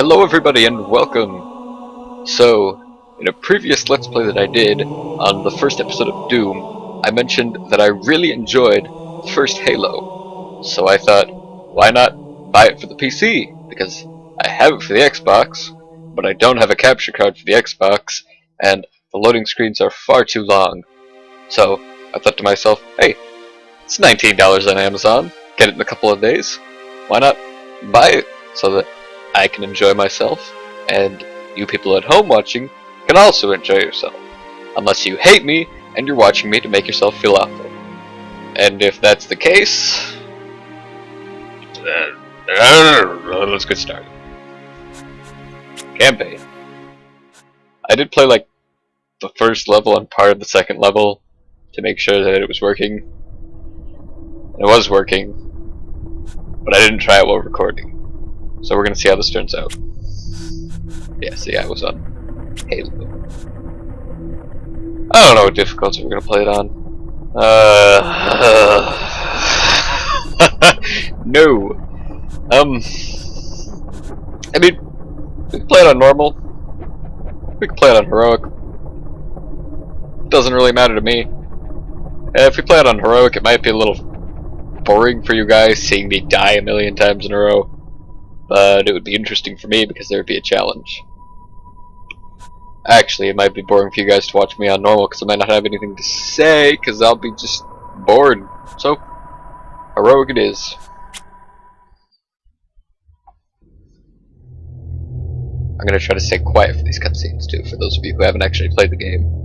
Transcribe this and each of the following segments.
Hello everybody and welcome! So, in a previous Let's Play that I did on the first episode of Doom, I mentioned that I really enjoyed the first Halo. So I thought, why not buy it for the PC? Because I have it for the Xbox, but I don't have a capture card for the Xbox, and the loading screens are far too long. So, I thought to myself, hey, it's $19 on Amazon, get it in a couple of days, why not buy it so that I can enjoy myself, and you people at home watching can also enjoy yourself. Unless you hate me and you're watching me to make yourself feel awful. And if that's the case, let's get started. Campaign. I did play like the first level and part of the second level to make sure that it was working. It was working, but I didn't try it while recording. So we're gonna see how this turns out. Yeah, see, I was on Halo. I don't know what difficulty we're gonna play it on. No. I mean, we can play it on normal. We can play it on heroic. It doesn't really matter to me. If we play it on heroic, it might be a little boring for you guys seeing me die a million times in a row. But it would be interesting for me because there would be a challenge. Actually, it might be boring for you guys to watch me on normal because I might not have anything to say because I'll be just bored. So, heroic it is. I'm gonna try to stay quiet for these cutscenes too, for those of you who haven't actually played the game.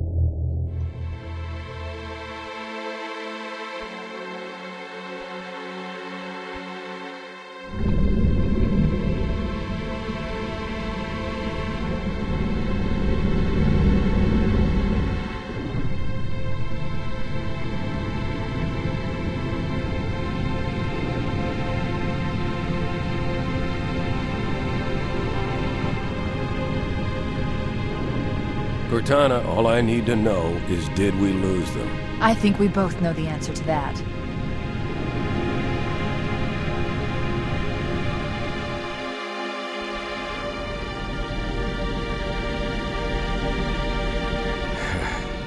Cortana, all I need to know is, did we lose them? I think we both know the answer to that.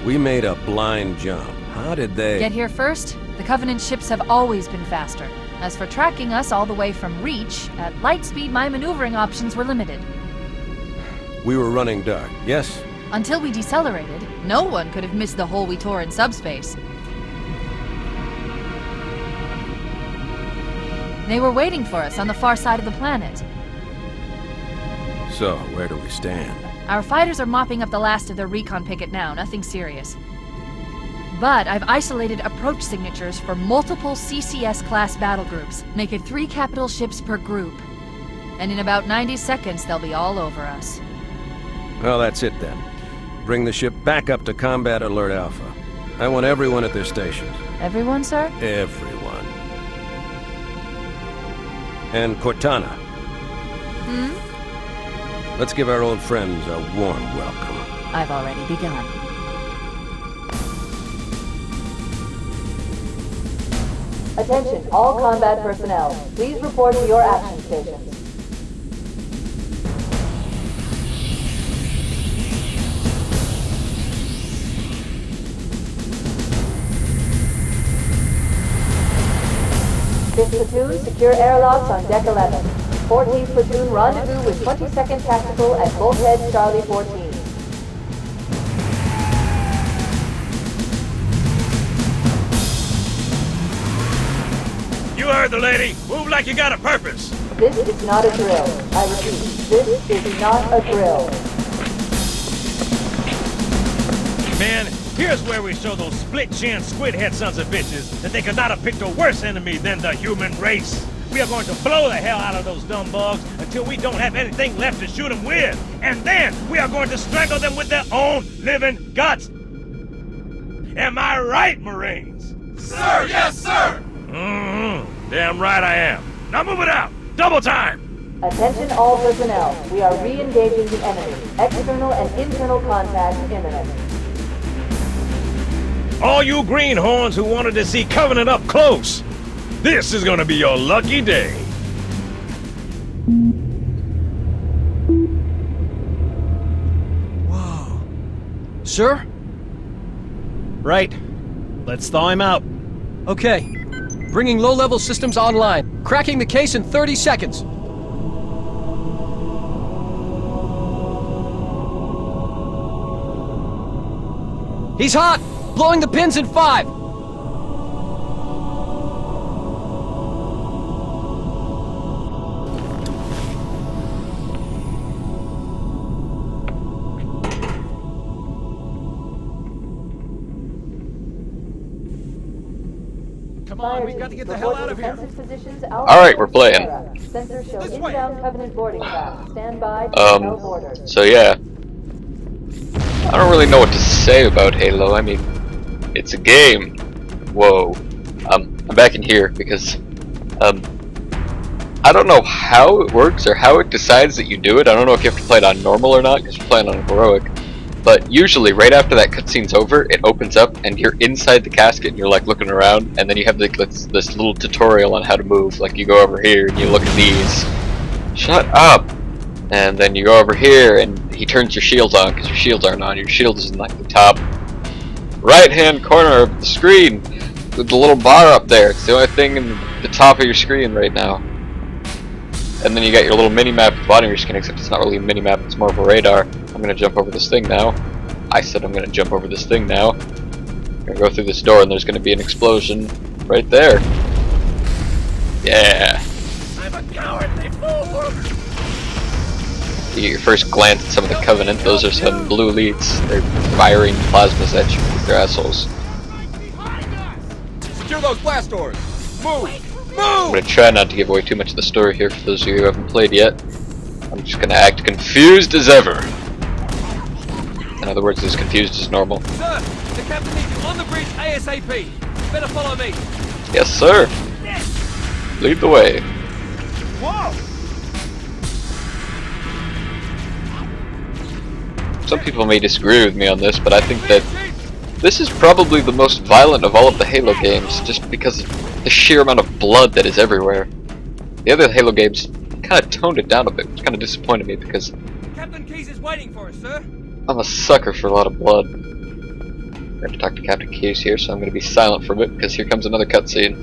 We made a blind jump. How did they... Get here first? The Covenant ships have always been faster. As for tracking us all the way from Reach, at light speed my maneuvering options were limited. We were running dark, yes? Until we decelerated, no one could have missed the hole we tore in subspace. They were waiting for us on the far side of the planet. So, where do we stand? Our fighters are mopping up the last of their recon picket now, nothing serious. But I've isolated approach signatures for multiple CCS-class battle groups, making 3 capital ships per group. And in about 90 seconds, they'll be all over us. Well, that's it then. Bring the ship back up to Combat Alert Alpha. I want everyone at their stations. Everyone, sir? Everyone. And Cortana. Let's give our old friends a warm welcome. I've already begun. Attention, all combat personnel. Please report to your action stations. Fifth platoon, secure airlocks on deck 11. 14th platoon, rendezvous with 22nd Tactical at Bulkhead Charlie 14. You heard the lady. Move like you got a purpose. This is not a drill. I repeat, this is not a drill. Man, here's where we show those split-chin, squid-head sons of bitches that they could not have picked a worse enemy than the human race. We are going to blow the hell out of those dumb bugs until we don't have anything left to shoot them with. And then we are going to strangle them with their own living guts. Am I right, Marines? Sir, yes, sir! Damn right I am. Now move it out. Double time. Attention all personnel. We are re-engaging the enemy. External and internal contact imminent. All you greenhorns who wanted to see Covenant up close, this is gonna be your lucky day. Sir? Right. Let's thaw him out. Okay. Bringing low-level systems online. Cracking the case in 30 seconds. He's hot! Blowing the pins in 5! Come on, we've got to get the hell out of here. Alright, we're playing. Sensors show This way. inbound Covenant boarding path. Stand by to no border. So yeah. I don't really know what to say about Halo. I mean, it's a game. Whoa. I'm back in here because, I don't know how it works or how it decides that you do it. I don't know if you have to play it on normal or not because you're playing on heroic. But usually, right after that cutscene's over, it opens up and you're inside the casket and you're like looking around, and then you have this little tutorial on how to move. Like you go over here and you look at these. Shut up! And then you go over here and he turns your shields on because your shields aren't on. Your shield is in like the top right hand corner of the screen with the little bar up there. It's the only thing in the top of your screen right now. And then you got your little mini map at the bottom of your screen, except it's not really a mini map, it's more of a radar. I'm gonna jump over this thing now. I said I'm gonna jump over this thing now. I'm gonna go through this door and there's gonna be an explosion right there. Yeah. I'm a cowardly fool! You get your first glance at some of the Covenant. Those are some blue elites. They're firing plasmas at you with their assholes. Secure those blast doors! Move! I'm gonna try not to give away too much of the story here for those of you who haven't played yet. I'm just gonna act confused as ever. In other words, as confused as normal. Sir, the captain needs you on the bridge ASAP. Better follow me. Yes, sir. Lead the way. Whoa! Some people may disagree with me on this, but I think that this is probably the most violent of all of the Halo games, just because of the sheer amount of blood that is everywhere. The other Halo games kind of toned it down a bit, which kind of disappointed me because Captain Keyes is waiting for us, sir. I'm a sucker for a lot of blood. I'm going to talk to Captain Keyes here, so I'm going to be silent for a bit because here comes another cutscene.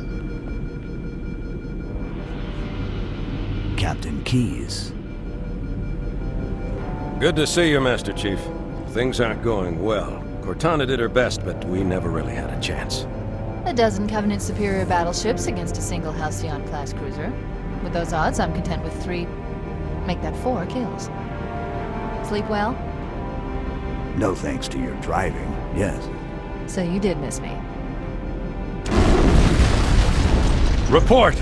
Captain Keyes. Good to see you, Master Chief. Things aren't going well. Cortana did her best, but we never really had a chance. A dozen Covenant superior battleships against a single Halcyon-class cruiser. With those odds, I'm content with 3, make that 4 kills. Sleep well? No thanks to your driving, yes. So you did miss me. Report!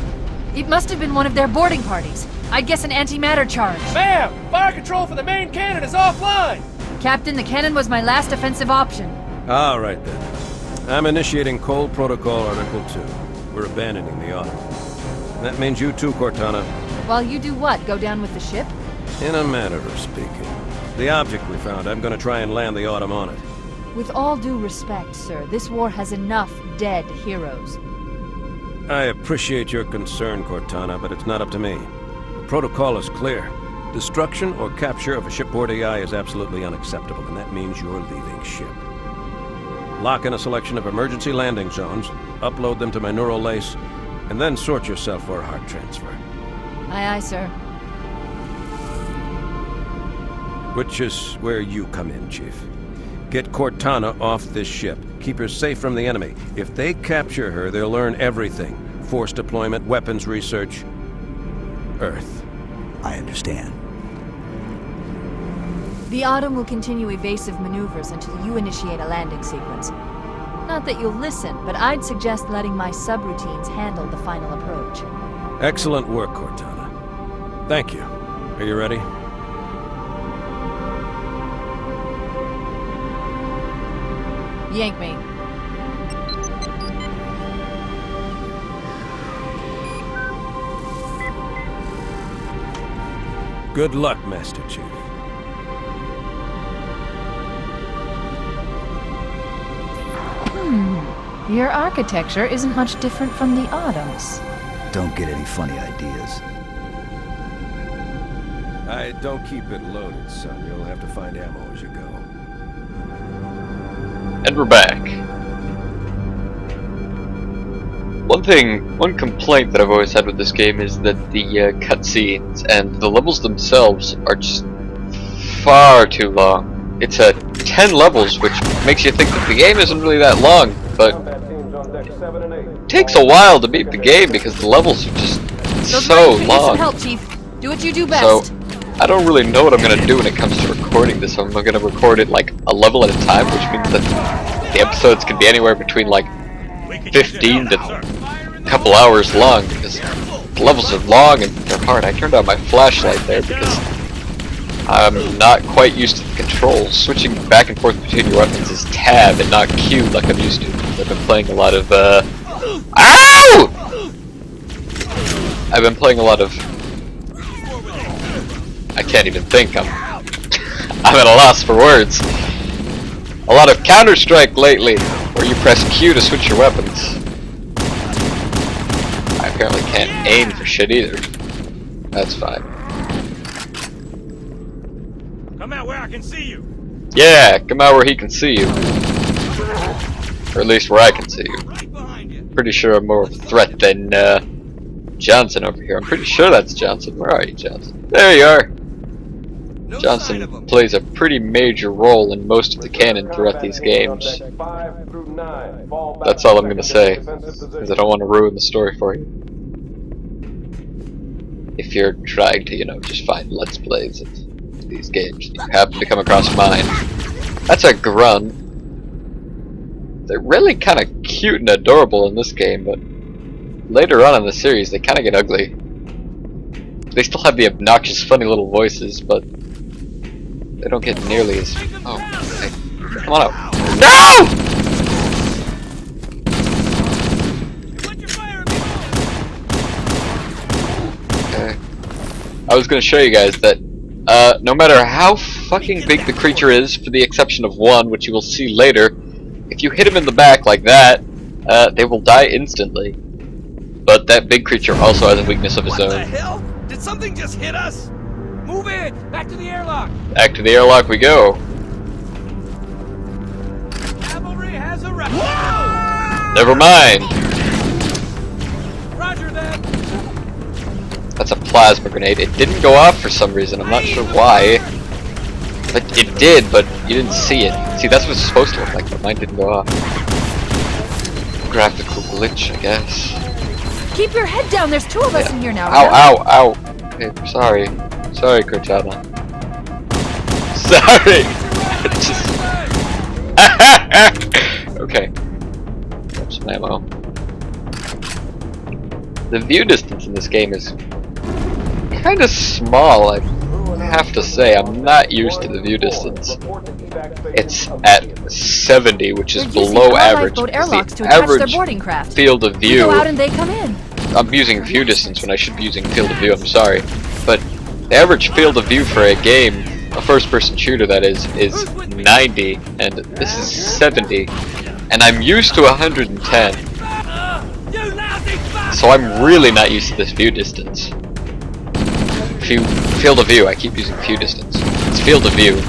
It must have been one of their boarding parties. I'd guess an antimatter charge. Ma'am! Fire control for the main cannon is offline! Captain, the cannon was my last offensive option. All right, then. I'm initiating Cole Protocol Article 2. We're abandoning the Autumn. That means you too, Cortana. While you do what? Go down with the ship? In a manner of speaking. The object we found, I'm gonna try and land the Autumn on it. With all due respect, sir, this war has enough dead heroes. I appreciate your concern, Cortana, but it's not up to me. The protocol is clear. Destruction or capture of a shipboard AI is absolutely unacceptable, and that means you're leaving ship. Lock in a selection of emergency landing zones, upload them to my neural lace, and then sort yourself for a heart transfer. Aye, aye, sir. Which is where you come in, Chief. Get Cortana off this ship. Keep her safe from the enemy. If they capture her, they'll learn everything. Force deployment, weapons research, Earth. I understand. The Autumn will continue evasive maneuvers until you initiate a landing sequence. Not that you'll listen, but I'd suggest letting my subroutines handle the final approach. Excellent work, Cortana. Thank you. Are you ready? Yank me. Good luck, Master Chief. Your architecture isn't much different from the Autumn's. Don't get any funny ideas. Don't keep it loaded, son. You'll have to find ammo as you go. And we're back. One complaint that I've always had with this game is that the cutscenes and the levels themselves are just far too long. It's 10 levels, which makes you think that the game isn't really that long, but it takes a while to beat the game because the levels are just Those so Marines could use some long. help, Chief. Do what you do So, best. I don't really know what I'm going to do when it comes to recording this. I'm going to record it like a level at a time, which means that the episodes can be anywhere between like 15 to a couple hours long, because the levels are long and they're hard. I turned on my flashlight there because I'm not quite used to the controls. Switching back and forth between your weapons is tab and not Q like I'm used to. I've been playing a lot of OW! I've been playing a lot of... I can't even think. I'm at a loss for words. A lot of Counter-Strike lately, where you press Q to switch your weapons. I apparently can't aim for shit either. That's fine. Come out where I can see you. Yeah, come out where he can see you. Or at least where I can see you. Right behind you. Pretty sure I'm more of a threat than Johnson over here. I'm pretty sure that's Johnson. Where are you, Johnson? There you are. No sign of Johnson 'em. plays a pretty major role in most of the canon throughout these games. That's all I'm going to say, because I don't want to ruin the story for you. If you're trying to, you know, just find Let's Plays of these games, you happen to come across mine. That's a grunt. They're really kind of cute and adorable in this game, but later on in the series they kind of get ugly. They still have the obnoxious, funny little voices, but they don't get nearly as... Oh, hey, come on out. No! Put your fire at me. Okay. I was going to show you guys that no matter how fucking big the creature is, for the exception of one, which you will see later, if you hit him in the back like that, they will die instantly. But that big creature also has a weakness of its What the own. hell? Did something just hit us? Move in! Back to the airlock! Back to the airlock we go. Cavalry has arrived! Never mind. Roger that! That's a plasma grenade. It didn't go off for some reason. I'm not sure why. But it did, but you didn't see it. See, that's what it's supposed to look like, but mine didn't go off. Graphical glitch, I guess. Keep your head down. There's two of us in here now. Ow, ow, ow. Okay, sorry. Sorry, Cortana. Sorry! Just... okay. Grab some ammo. The view distance in this game is kind of small, I have to say. I'm not used to the view distance. It's at 70, which is They're using below our average. lifeboat because airlocks to the attach their average boarding craft. field of We view... go out and they come in. I'm using view distance when I should be using field of view, I'm sorry. But the average field of view for a game, a first-person shooter that is 90, and this is 70. And I'm used to 110. You lousy fuck! So I'm really not used to this view distance. Field of view, I keep using view distance. It's field of view.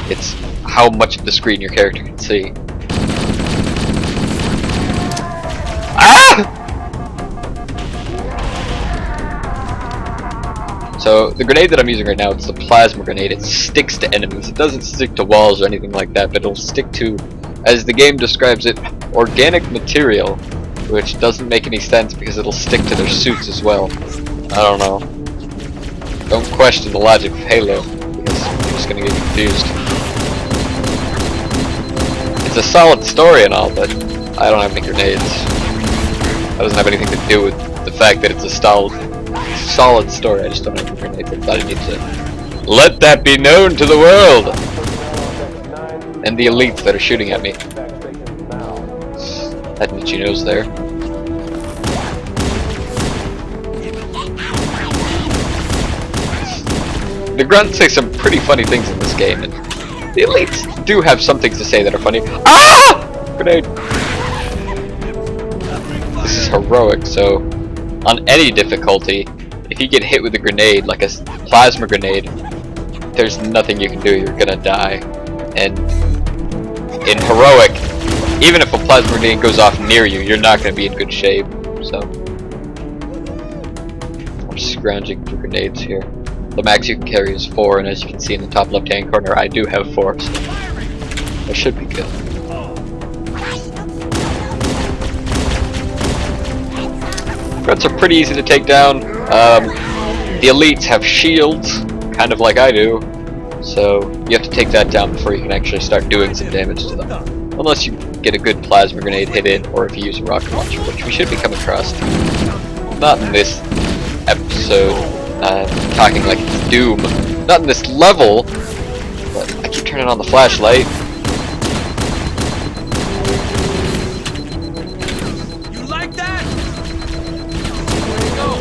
It's how much of the screen your character can see. Ah! So the grenade that I'm using right now, it's the plasma grenade. It sticks to enemies. It doesn't stick to walls or anything like that, but it'll stick to, as the game describes it, organic material, which doesn't make any sense because it'll stick to their suits as well. I don't know. Don't question the logic of Halo, because I'm just gonna get confused. It's a solid story and all, but I don't have any grenades. That doesn't have anything to do with the fact that it's a solid story. I just don't have any grenades. I thought I need to let that be known to the world! And the elites that are shooting at me. That itchy nose there. The grunts say some pretty funny things in this game, and the elites do have some things to say that are funny. Ah! Grenade! This is heroic, so on any difficulty, if you get hit with a grenade, like a plasma grenade, there's nothing you can do, you're gonna die. And in heroic, even if a plasma grenade goes off near you, you're not going to be in good shape. So I'm scrounging for grenades here. The max you can carry is 4, and as you can see in the top left-hand corner, I do have 4, so that should be good. Grunts are pretty easy to take down. The elites have shields, kind of like I do, so you have to take that down before you can actually start doing some damage to them. Unless you get a good plasma grenade hit in, or if you use a rocket launcher, which we should be coming across. Not in this episode, talking like it's Doom. Not in this level, but I keep turning on the flashlight. You like that? Way to go.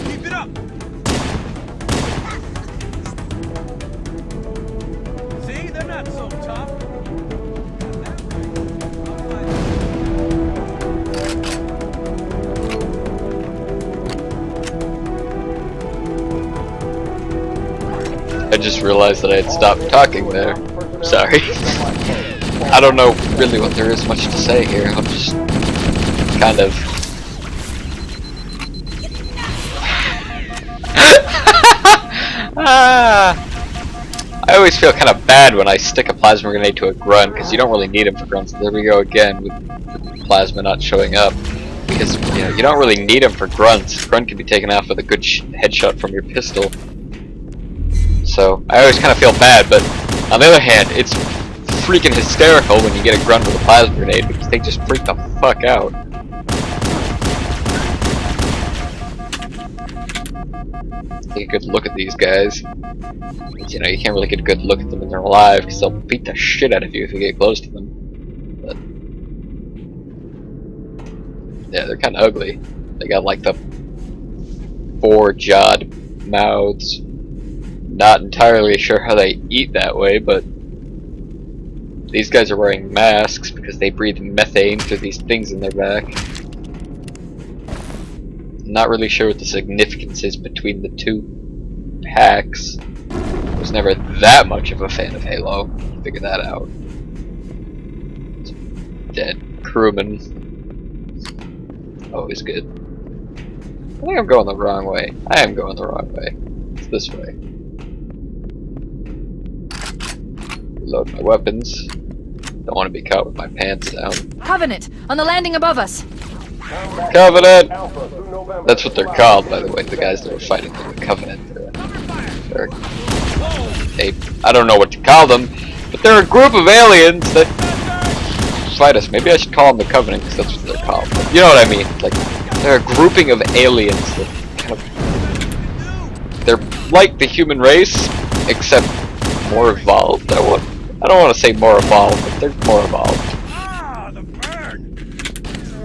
Keep it up. See, they're not so tough. I just realized that I had stopped talking there. Sorry. I don't know really what there is much to say here. I'm just kind of... I always feel kind of bad when I stick a plasma grenade to a grunt, because you don't really need them for grunts. There we go again with the plasma not showing up. Because you don't really need them for grunts. Grunt can be taken off with a good headshot from your pistol. So I always kind of feel bad, but on the other hand, it's freaking hysterical when you get a grunt with a plasma grenade, because they just freak the fuck out. Take a good look at these guys. You know, you can't really get a good look at them when they're alive, because they'll beat the shit out of you if you get close to them. But yeah, they're kind of ugly. They got like the 4-jawed mouths. Not entirely sure how they eat that way, but these guys are wearing masks because they breathe methane through these things in their back. Not really sure what the significance is between the two packs. Was never that much of a fan of Halo. Figure that out. Dead crewman. Always good. I think I'm going the wrong way. I am going the wrong way. It's this way. Reload my weapons. Don't want to be caught with my pants down. Covenant, on the landing above us. Covenant! That's what they're called, by the way, the guys that were fighting for the Covenant. I don't know what to call them, but they're a group of aliens that fight us. Maybe I should call them the Covenant, because that's what they're called. But you know what I mean? Like, they're a grouping of aliens that kind of... They're like the human race, except more evolved. I don't want to say more evolved, but they're more evolved.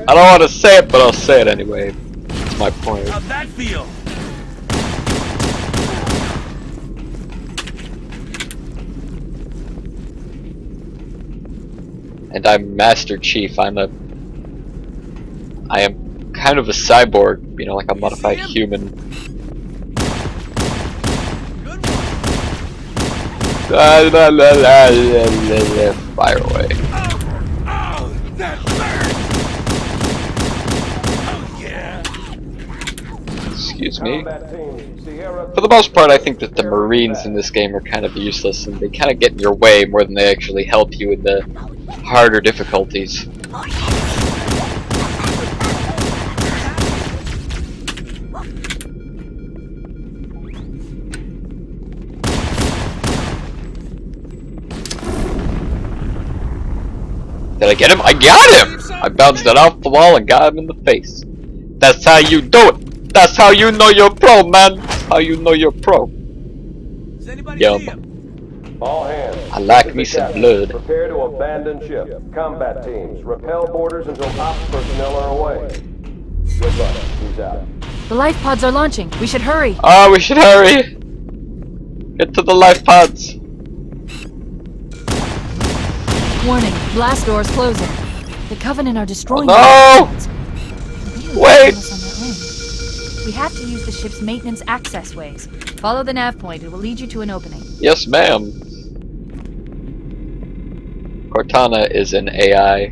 I don't want to say it, but I'll say it anyway. That's my point. How'd that feel? And I'm Master Chief. I am kind of a cyborg, you know, like a modified human. La, la, la, la, la, la, la. Fire away. Oh, that burn! Oh yeah. Excuse me. For the most part, I think that the Marines in this game are kind of useless, and they kind of get in your way more than they actually help you in the harder difficulties. Did I get him? I got him! I bounced it off the wall and got him in the face. That's how you do it! That's how you know you're pro, man! That's how you know you're pro. Yum. All hands. I like me some blood. Prepare to abandon ship. Combat teams, repel borders until ops personnel are away. Good luck. He's out. The life pods are launching. We should hurry. Oh, we should hurry! Get to the life pods. Warning, blast doors closing. The Covenant are destroying Oh, no! the Wait! We have to use the ship's maintenance access ways. Follow the nav point. It will lead you to an opening. Yes, ma'am. Cortana is an AI,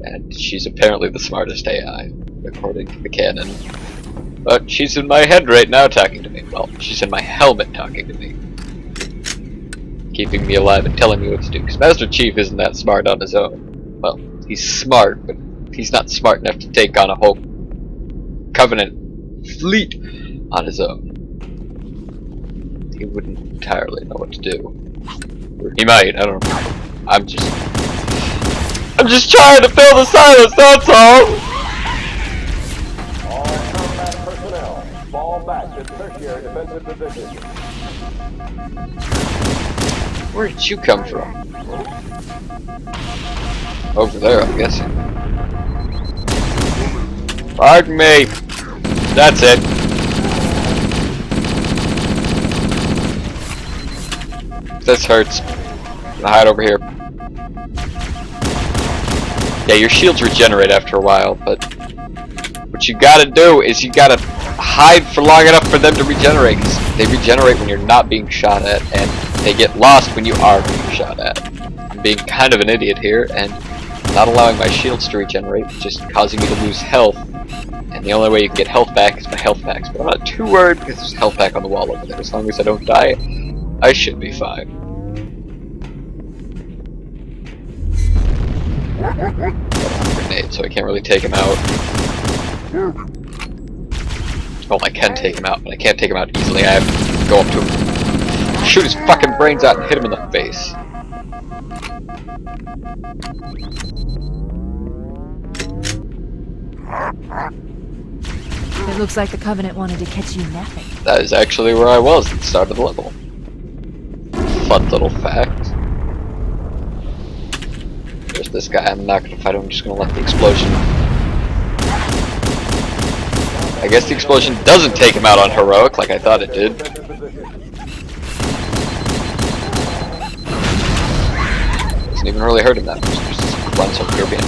and she's apparently the smartest AI, according to the canon. But she's in my head right now talking to me. Well, she's in my helmet talking to me. Keeping me alive and telling me what to do. Because Master Chief isn't that smart on his own. Well, he's smart, but he's not smart enough to take on a whole Covenant fleet on his own. He wouldn't entirely know what to do. Or he might, I don't know. I'm just trying to fill the silence, that's all! All combat personnel, fall back to tertiary defensive positions. Where did you come from? Over there, I'm guessing. Pardon me! That's it. This hurts. I'm gonna hide over here. Yeah, your shields regenerate after a while, but what you gotta do is you gotta hide for long enough for them to regenerate, 'cause they regenerate when you're not being shot at, and they get lost when you are being shot at. I'm being kind of an idiot here, and not allowing my shields to regenerate, just causing me to lose health. And the only way you can get health back is by health packs, but I'm not too worried because there's health pack on the wall over there. As long as I don't die, I should be fine. Grenade, so I can't really take him out. Well, I can take him out, but I can't take him out easily. I have to go up to him, shoot his fucking brains out, and hit him in the face. It looks like the Covenant wanted to catch you napping. That is actually where I was at the start of the level. Fun little fact. There's this guy, I'm not gonna fight him, I'm just gonna let the explosion... I guess the explosion doesn't take him out on heroic like I thought it did. Doesn't even really hurt him that much, there's just a bunch of European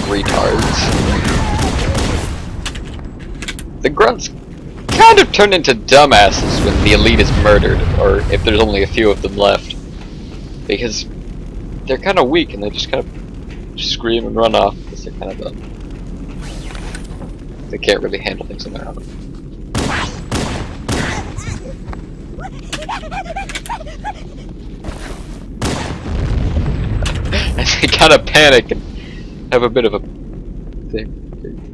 retards. The grunts kind of turn into dumbasses when the elite is murdered, or if there's only a few of them left. Because they're kind of weak and they just kind of scream and run off because they're kind of dumb. They can't really handle things on their own. And they kind of panic and have a bit of a thing.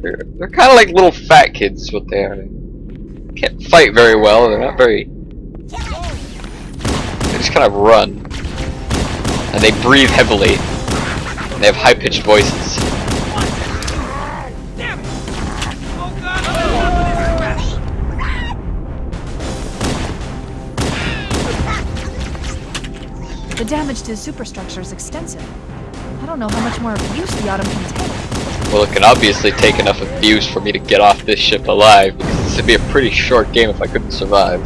They're kind of like little fat kids, is what they are. They can't fight very well. They're not very. They just kind of run, and they breathe heavily. And they have high-pitched voices. The damage to the superstructure is extensive. I don't know how much more abuse the Autumn can take. Well, it can obviously take enough abuse for me to get off this ship alive, because this would be a pretty short game if I couldn't survive.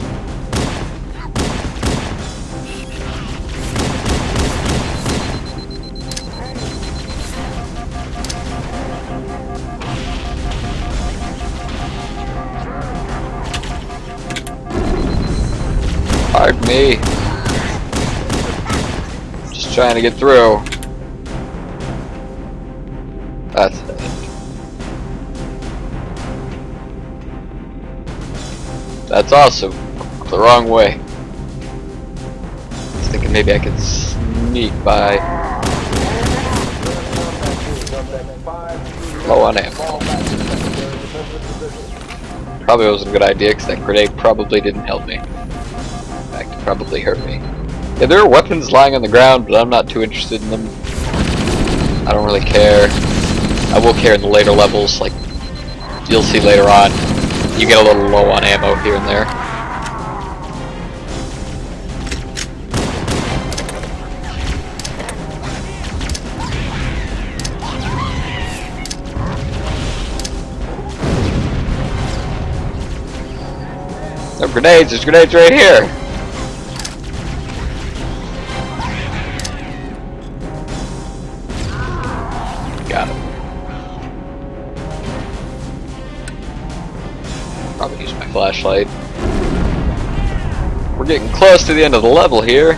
Pardon me. Just trying to get through. That's it. That's awesome. The wrong way. I was thinking maybe I could sneak by. Low on ammo. Probably wasn't a good idea because that grenade probably didn't help me. In fact, it probably hurt me. Yeah, there are weapons lying on the ground, but I'm not too interested in them. I don't really care. I will care in the later levels, like you'll see later on. You get a little low on ammo here and there. No grenades, there's grenades right here! Got him. Probably use my flashlight. We're getting close to the end of the level here.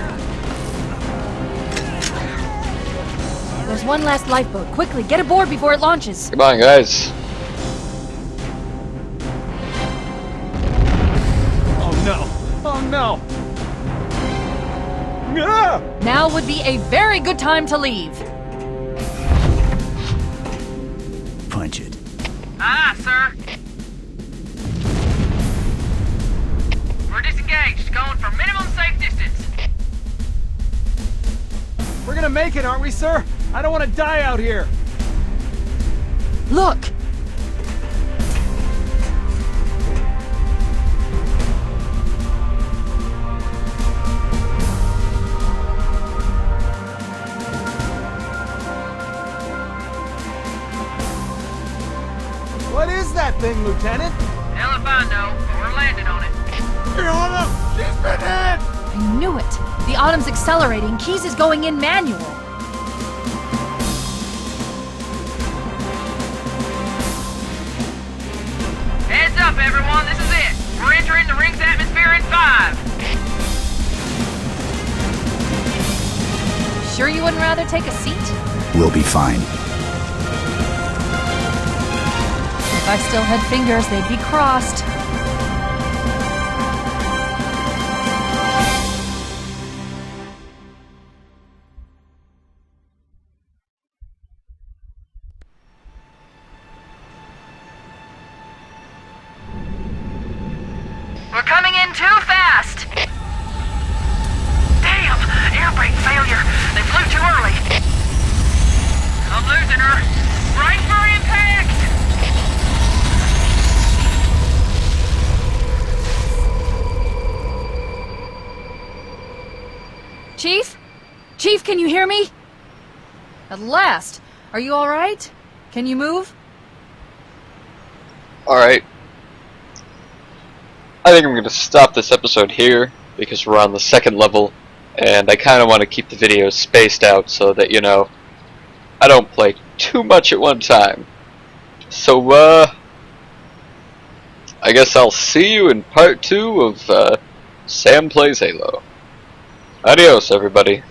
There's one last lifeboat. Quickly, get aboard before it launches. Come on, guys. Oh no! Oh no! Ah! Now would be a very good time to leave. Punch it. Aye, sir. We're disengaged, going for minimum safe distance. We're gonna make it, aren't we, sir? I don't want to die out here. Look! What is that thing, Lieutenant? Hell if I know, but we're landing on it. Fiona, she's been hit! I knew it. The Autumn's accelerating. Keys is going in manual. Heads up, everyone, this is it. We're entering the ring's atmosphere in 5. Sure you wouldn't rather take a seat? We'll be fine. If I still had fingers, they'd be crossed. We're coming in too fast! Damn! Air brake failure! They flew too early! I'm losing her! Brace for impact! Chief? Chief, can you hear me? At last. Are you alright? Can you move? Alright. I think I'm going to stop this episode here, because we're on the second level, and I kind of want to keep the videos spaced out so that, you know, I don't play too much at one time. So, I guess I'll see you in part 2 of, Sam Plays Halo. Adios, everybody.